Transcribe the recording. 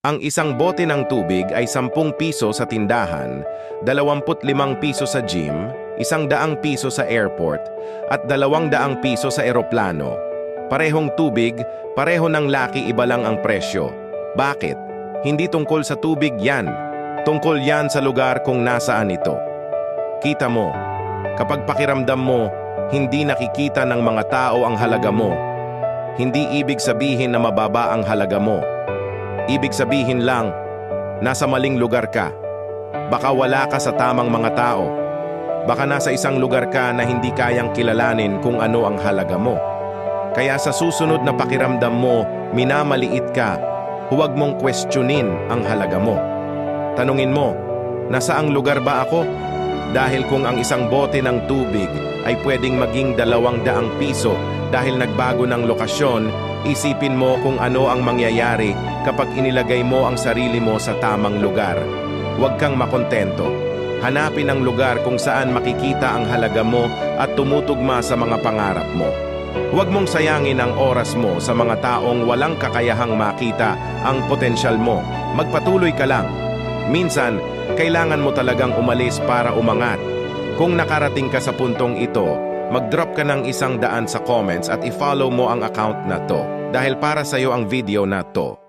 Ang isang bote ng tubig ay 10 piso sa tindahan, 25 piso sa gym, 100 piso sa airport, at 200 piso sa eroplano. Parehong tubig, pareho ng laki, iba lang ang presyo. Bakit? Hindi tungkol sa tubig yan. Tungkol yan sa lugar kung nasaan ito. Kita mo, kapag pakiramdam mo, hindi nakikita ng mga tao ang halaga mo. Hindi ibig sabihin na mababa ang halaga mo. Ibig sabihin lang, nasa maling lugar ka. Baka wala ka sa tamang mga tao. Baka nasa isang lugar ka na hindi kayang kilalanin kung ano ang halaga mo. Kaya sa susunod na pakiramdam mo, minamaliit ka, huwag mong questionin ang halaga mo. Tanungin mo, nasaang lugar ba ako? Dahil kung ang isang bote ng tubig ay pwedeng maging 200 piso dahil nagbago ng lokasyon, isipin mo kung ano ang mangyayari kapag inilagay mo ang sarili mo sa tamang lugar. Huwag kang makontento. Hanapin ang lugar kung saan makikita ang halaga mo at tumutugma sa mga pangarap mo. Huwag mong sayangin ang oras mo sa mga taong walang kakayahang makita ang potensyal mo. Magpatuloy ka lang. Minsan, kailangan mo talagang umalis para umangat. Kung nakarating ka sa puntong ito, mag-drop ka ng 100 sa comments at i-follow mo ang account na to dahil para sa'yo ang video na to.